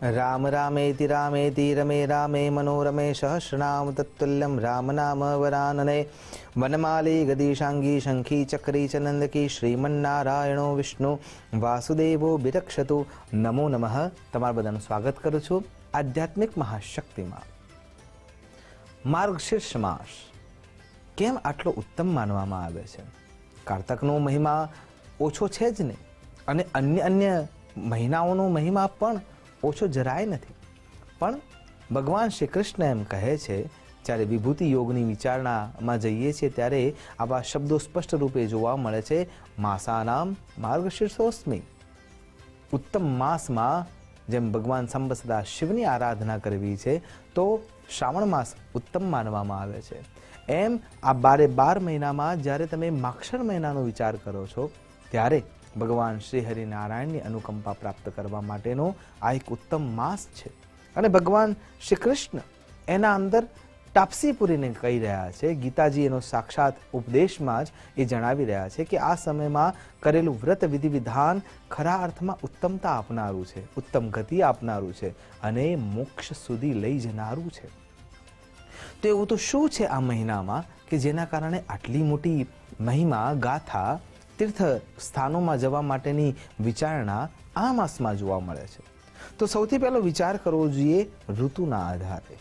राम रामेति रामेति रमे रामे मनोरमे सहस्रनाम तत्तुल्यं राम नाम वरानने वनमाली गदीशांगी शंखी चक्री च नंदकी श्रीमन्नारायणो विष्णु वासुदेवो विरक्षतु नमो नमः। तमारा बधाનું સ્વાગત કરું છું આધ્યાત્મિક મહાશક્તિમાં। માર્ગશીર્ષ માસ કેમ આટલો ઉત્તમ માનવામાં આવે છે? કારતકનો મહિમા ઓછો છે જ નહીં અને અન્ય મહિનાઓનો મહિમા પણ ઓછો જરાય નથી। પણ ભગવાન શ્રી કૃષ્ણ એમ કહે છે, જ્યારે વિભૂતિ યોગની વિચારણામાં જઈએ છીએ ત્યારે આવા શબ્દો સ્પષ્ટ રૂપે જોવા મળે છે। માસાનામ માર્ગશીર્ષોસ્મિ। ઉત્તમ માસમાં જેમ ભગવાન સાંબ સદા શિવની આરાધના કરવી છે તો શ્રાવણ માસ ઉત્તમ માનવામાં આવે છે। એમ આ 12 મહિનામાં જ્યારે તમે માક્ષર મહિનાનો વિચાર કરો છો ત્યારે ભગવાન શ્રી હરિનારાયણની અનુકંપા પ્રાપ્ત કરવા માટેનો આ એક ઉત્તમ માસ છે। અને ભગવાન શ્રી કૃષ્ણ એના અંદર ટાપસી પૂરીને કહી રહ્યા છે, ગીતાજી એનો સાક્ષાત ઉપદેશમાં જ એ જણાવી રહ્યા છે કે આ સમયમાં કરેલું વ્રત વિધિ વિધાન ખરા અર્થમાં ઉત્તમતા આપનારું છે, ઉત્તમ ગતિ આપનારું છે અને મોક્ષ સુધી લઈ જનારું છે। તો એવું તો શું છે આ મહિનામાં કે જેના કારણે આટલી મોટી મહિમા ગાથા તીર્થ સ્થાનોમાં જવા માટેની વિચારણા આ માસમાં જોવા મળે છે? તો સૌથી પહેલો વિચાર કરવો જોઈએ ઋતુના આધારે।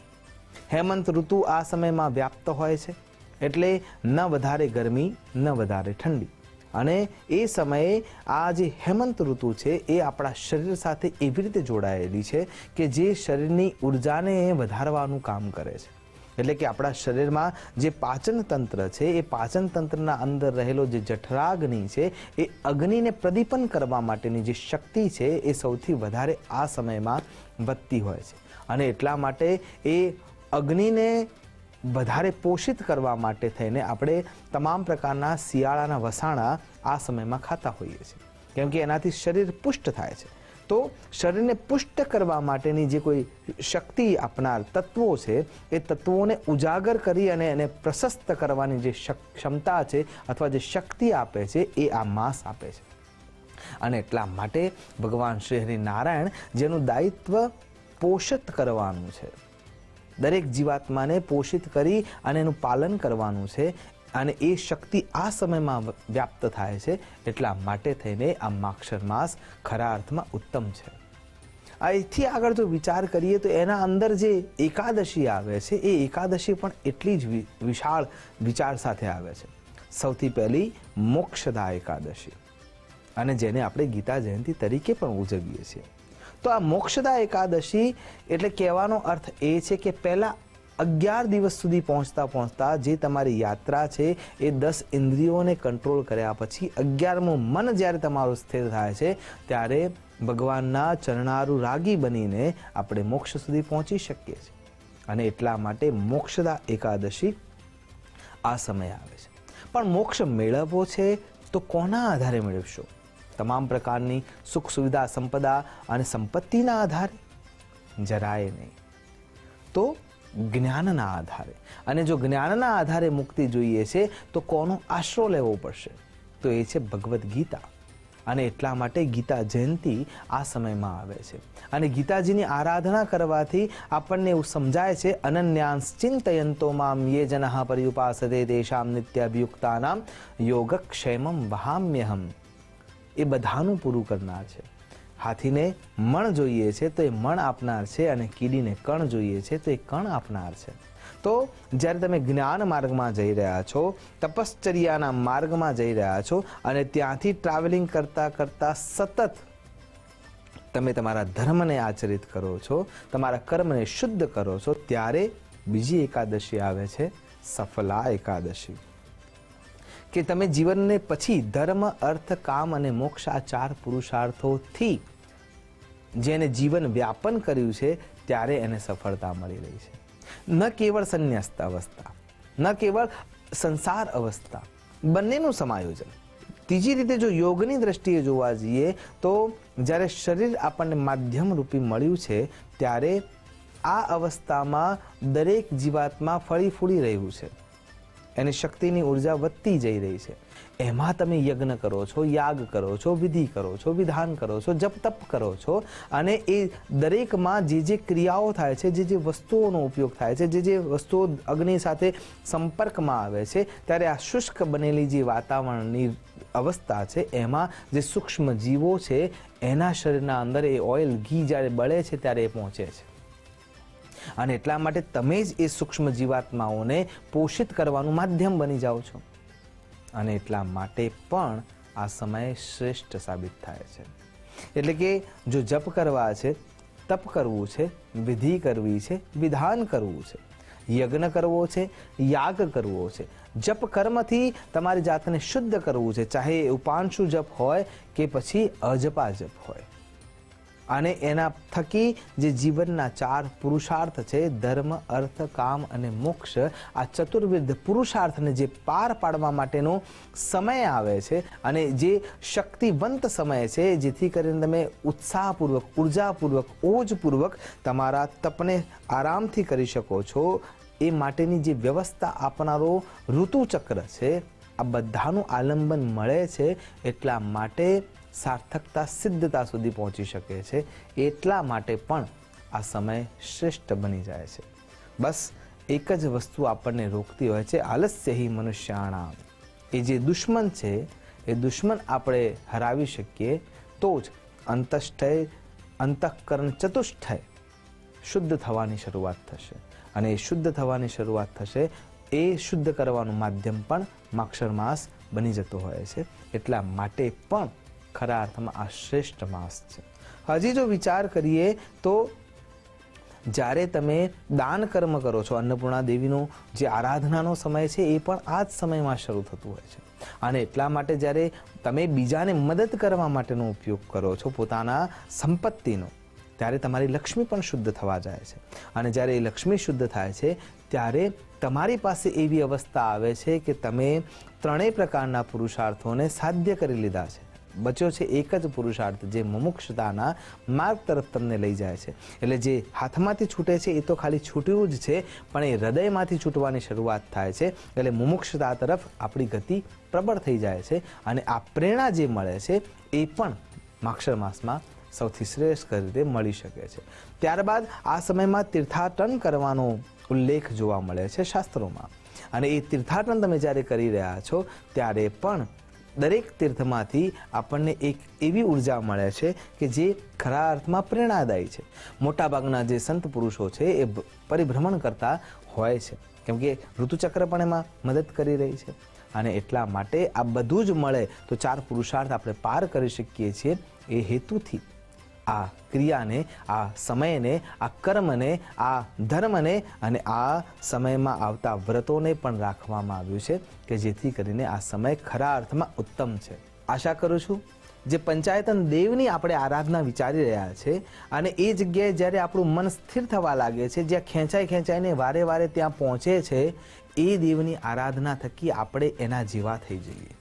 હેમંત ઋતુ આ સમયમાં વ્યાપ્ત હોય છે, એટલે ન વધારે ગરમી ન વધારે ઠંડી, અને એ સમયે આ જે હેમંત ઋતુ છે એ આપણા શરીર સાથે એવી રીતે જોડાયેલી છે કે જે શરીરની ઉર્જાને વધારવાનું કામ કરે છે। એટલે કે આપણા શરીરમાં જે પાચન તંત્ર છે એ પાચન તંત્રના અંદર રહેલો જે જઠરાગ્નિ છે એ અગ્નિને પ્રદીપન કરવા માટેની જે શક્તિ છે એ સૌથી વધારે આ સમયમાં વધતી હોય છે। અને એટલા માટે એ અગ્નિને વધારે પોષિત કરવા માટે થઈને આપણે તમામ પ્રકારના શિયાળાના વસાણા આ સમયમાં ખાતા હોઈએ છીએ, કેમ કે એનાથી શરીર પુષ્ટ થાય છે। તો શરીરને પુષ્ટ કરવા માટેની જે કોઈ શક્તિ આપનાર તત્વો છે એ તત્વોને ઉજાગર કરી અને એને પ્રશસ્ત કરવાની જે ક્ષમતા છે અથવા જે શક્તિ આપે છે એ આ માસ આપે છે। અને એટલા માટે ભગવાન શ્રી હરિનારાયણ જેનું દાયિત્વ પોષિત કરવાનું છે, દરેક જીવાત્માને પોષિત કરી અને એનું પાલન કરવાનું છે, અને એ શક્તિ આ સમયમાં વ્યાપ્ત થાય છે, એટલા માટે થઈને આ માક્ષર માસ ખરા અર્થમાં ઉત્તમ છે। અહીંથી આગળ જો વિચાર કરીએ તો એના અંદર જે એકાદશી આવે છે એ એકાદશી પણ એટલી જ વિશાળ વિચાર સાથે આવે છે। સૌથી પહેલી મોક્ષદા એકાદશી, અને જેને આપણે ગીતા જયંતિ તરીકે પણ ઉજવીએ છીએ। તો આ મોક્ષદા એકાદશી એટલે કહેવાનો અર્થ એ છે કે પહેલા 11 દિવસ સુધી પહોંચતા જે તમારી યાત્રા છે એ 10 ઇન્દ્રિયોને કંટ્રોલ કર્યા પછી 11મું મન જ્યારે તમારું સ્થિર થાય છે ત્યારે ભગવાનના ચરણારું રાગી બનીને આપણે મોક્ષ સુધી પહોંચી શકીએ છીએ। અને એટલા માટે મોક્ષદા એકાદશી આ સમય આવે છે। પણ મોક્ષ મેળવવો છે તો કોના આધારે મેળવશો? તમામ પ્રકારની સુખ સુવિધા સંપદા અને સંપત્તિના આધારે? જરાય નહીં। તો જ્ઞાનના આધારે। અને જો જ્ઞાનના આધારે મુક્તિ જોઈએ છે તો કોનો આશરો લેવો પડશે? તો એ છે ભગવદ્ ગીતા। અને એટલા માટે ગીતા જયંતિ આ સમયમાં આવે છે। અને ગીતાજીની આરાધના કરવાથી આપણને એવું સમજાય છે, અનન્યાંસ ચિંતયંતો મામ યે જનઃ પર્યુપાસતે તેષાં નિત્યાભિયુક્તાનાં યોગક્ષેમં વહામ્યહમ। એ બધાનું પૂરું કરનાર છે। હાથીને મણ જોઈએ છે તો એ મણ આપનાર છે, અને કીડીને કણ જોઈએ છે તો એ કણ આપનાર છે। તો જ્યારે તમે જ્ઞાન માર્ગમાં જઈ રહ્યા છો, તપશ્ચર્યાના માર્ગમાં જઈ રહ્યા છો, અને ત્યાંથી ટ્રાવેલિંગ કરતાં કરતાં સતત તમે તમારા ધર્મને આચરિત કરો છો, તમારા કર્મને શુદ્ધ કરો છો, ત્યારે બીજી એકાદશી આવે છે સફલા એકાદશી, કે તમે જીવનને પછી ધર્મ અર્થ કામ અને મોક્ષ આ 4 પુરુષાર્થોથી જેને જીવન વ્યાપન કર્યું છે ત્યારે એને સફળતા મળી રહી છે। ન કેવળ સંન્યસ્ત અવસ્થા, ન કેવળ સંસાર અવસ્થા, બંનેનું સમાયોજન। ત્રીજી રીતે જો યોગની દ્રષ્ટિએ જોવા જઈએ તો જ્યારે શરીર આપણને માધ્યમ રૂપી મળ્યું છે ત્યારે આ અવસ્થામાં દરેક જીવાત્મા ફળી ફૂલી રહ્યું છે। એની શક્તિની ઉર્જા વધતી જઈ રહી છે. એમાં તમે યજ્ઞ કરો છો, યાગ કરો છો, વિધિ કરો છો, વિધાન કરો છો, જપ તપ કરો છો, અને એ દરેકમાં જે જે ક્રિયાઓ થાય છે, જે જે વસ્તુઓનો ઉપયોગ થાય છે, જે જે વસ્તુઓ અગ્નિ સાથે સંપર્કમાં આવે છે, ત્યારે આ શુષ્ક બનેલી જે વાતાવરણની અવસ્થા છે એમાં જે સૂક્ષ્મ જીવો છે એના શરીરના અંદર એ ઓઇલ, ઘી જ્યારે બળે છે ત્યારે એ પહોંચે છે. અને એટલા માટે તમે જ એ સૂક્ષ્મ જીવાત્માઓને પોષિત કરવાનું માધ્યમ બની જાઓ છો. અને એટલા માટે પણ આ સમય શ્રેષ્ઠ સાબિત થાય છે. એટલે કે જો જપ કરવા છે, તપ કરવું છે, વિધિ કરવી છે, વિધાન કરવું છે, યજ્ઞ કરવો છે, યાગ કરવો છે, જપ કર્મથી તમારી જાતને શુદ્ધ કરવું છે, ચાહે ઉપાંશુ જપ હોય કે પછી અજપા જપ હોય. અને એના થકી જે જીવનના 4 પુરુષાર્થ છે, ધર્મ, અર્થ, કામ અને મોક્ષ, આ ચતુર્વિધ પુરુષાર્થને જે પાર પાડવા માટેનો સમય આવે છે, અને જે શક્તિવંત સમય છે, જેથી કરીને તમે ઉત્સાહપૂર્વક, ઉર્જાપૂર્વક, ઓજપૂર્વક તમારા તપને આરામથી કરી શકો છો, એ માટેની જે વ્યવસ્થા આપનારો ઋતુચક્ર છે, આ બધાનું આલંબન મળે છે. એટલા માટે સાર્થકતા, સિદ્ધતા સુધી પહોંચી શકે છે. એટલા માટે પણ આ સમય શ્રેષ્ઠ બની જાય છે. બસ એક જ વસ્તુ આપણને રોકતી હોય છે, આલસ્ય હિ મનુષ્યાણામ. એ જે દુશ્મન છે, એ દુશ્મન આપણે હરાવી શકીએ તો જ અંતષ્ઠય, અંતઃકરણ ચતુષ્ઠય શુદ્ધ થવાની શરૂઆત થશે. અને એ શુદ્ધ થવાની શરૂઆત થશે, એ શુદ્ધ કરવાનું માધ્યમ પણ માક્ષર માસ બની જતો હોય છે. એટલા માટે પણ ખરા અર્થમાં આ શ્રેષ્ઠ માસ છે. હજી જો વિચાર કરીએ તો જ્યારે તમે દાન કર્મ કરો છો, અન્નપૂર્ણા દેવીનો જે આરાધનાનો સમય છે એ પણ આ જ સમયમાં શરૂ થતું હોય છે. અને એટલા માટે જ્યારે તમે બીજાને મદદ કરવા માટેનો ઉપયોગ કરો છો પોતાના સંપત્તિનો, ત્યારે તમારી લક્ષ્મી પણ શુદ્ધ થવા જાય છે. અને જ્યારે એ લક્ષ્મી શુદ્ધ થાય છે ત્યારે તમારી પાસે એવી અવસ્થા આવે છે કે તમે 3 પ્રકારના પુરુષાર્થોને સાધ્ય કરી લીધા છે. બચ્યો છે એક જ પુરુષાર્થ, જે મુમુક્ષતાના માર્ગ તરફ તમને લઈ જાય છે. એટલે જે હાથમાંથી છૂટે છે એ તો ખાલી છૂટ્યું જ છે, પણ એ હૃદયમાંથી છૂટવાની શરૂઆત થાય છે. એટલે મુમુક્ષતા તરફ આપણી ગતિ પ્રબળ થઈ જાય છે. અને આ પ્રેરણા જે મળે છે એ પણ માક્ષર માસમાં સૌથી શ્રેષ્ઠ રીતે મળી શકે છે. ત્યારબાદ આ સમયમાં તીર્થાટન કરવાનો ઉલ્લેખ જોવા મળે છે શાસ્ત્રોમાં. અને એ તીર્થાટન તમે જ્યારે કરી રહ્યા છો ત્યારે પણ દરેક તીર્થમાંથી આપણને એક એવી ઉર્જા મળે છે કે જે ખરા અર્થમાં પ્રેરણાદાયી છે. મોટાભાગના જે સંત પુરુષો છે એ પરિભ્રમણ કરતા હોય છે, કેમ કે ઋતુચક્ર પણ એમાં મદદ કરી રહી છે. અને એટલા માટે આ બધું જ મળે તો 4 પુરુષાર્થ આપણે પાર કરી શકીએ છીએ. એ હેતુથી આ ક્રિયાને, આ સમયને, આ કર્મને, આ ધર્મને અને આ સમયમાં આવતા વ્રતોને પણ રાખવામાં આવ્યું છે કે જેથી કરીને આ સમય ખરા અર્થમાં ઉત્તમ છે. આશા કરું છું જે પંચાયતન દેવની આપણે આરાધના વિચારી રહ્યા છે અને એ જગ્યાએ જ્યારે આપણું મન સ્થિર થવા લાગે છે, જ્યાં ખેંચાઈને વારે વારે ત્યાં પહોંચે છે, એ દેવની આરાધના થકી આપણે એના જેવા થઈ જઈએ,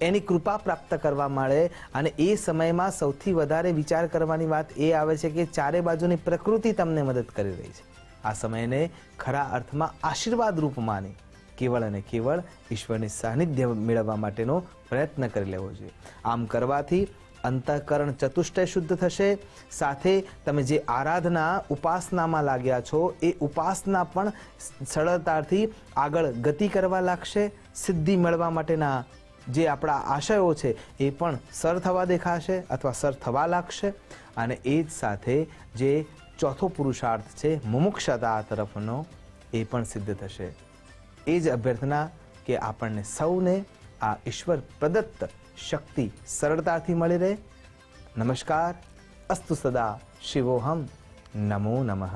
એની કૃપા પ્રાપ્ત કરવા મળે. અને એ સમયમાં સૌથી વધારે વિચાર કરવાની વાત એ આવે છે કે ચારે બાજુની પ્રકૃતિ તમને મદદ કરી રહી છે. આ સમયને ખરા અર્થમાં આશીર્વાદ રૂપ માની કેવળ અને કેવળ ઈશ્વરની સાનિધ્ય મેળવવા માટેનો પ્રયત્ન કરી લેવો જોઈએ. આમ કરવાથી અંતઃકરણ ચતુષ્ટય શુદ્ધ થશે. સાથે તમે જે આરાધના, ઉપાસનામાં લાગ્યા છો એ ઉપાસના પણ સરળતાથી આગળ ગતિ કરવા લાગશે. સિદ્ધિ મેળવવા માટેના જે આપણા આશયો છે એ પણ સર થવા દેખાશે અથવા સર થવા લાગશે. અને એ જ સાથે જે ચોથો પુરુષાર્થ છે મુમુક્ષતા તરફનો, એ પણ સિદ્ધ થશે. એ જ અભ્યર્થના કે આપણને સૌને આ ઈશ્વર પ્રદત્ત શક્તિ સરળતાથી મળી રહે. નમસ્કાર. અસ્તુ સદા શિવોહમ. નમો નમઃ.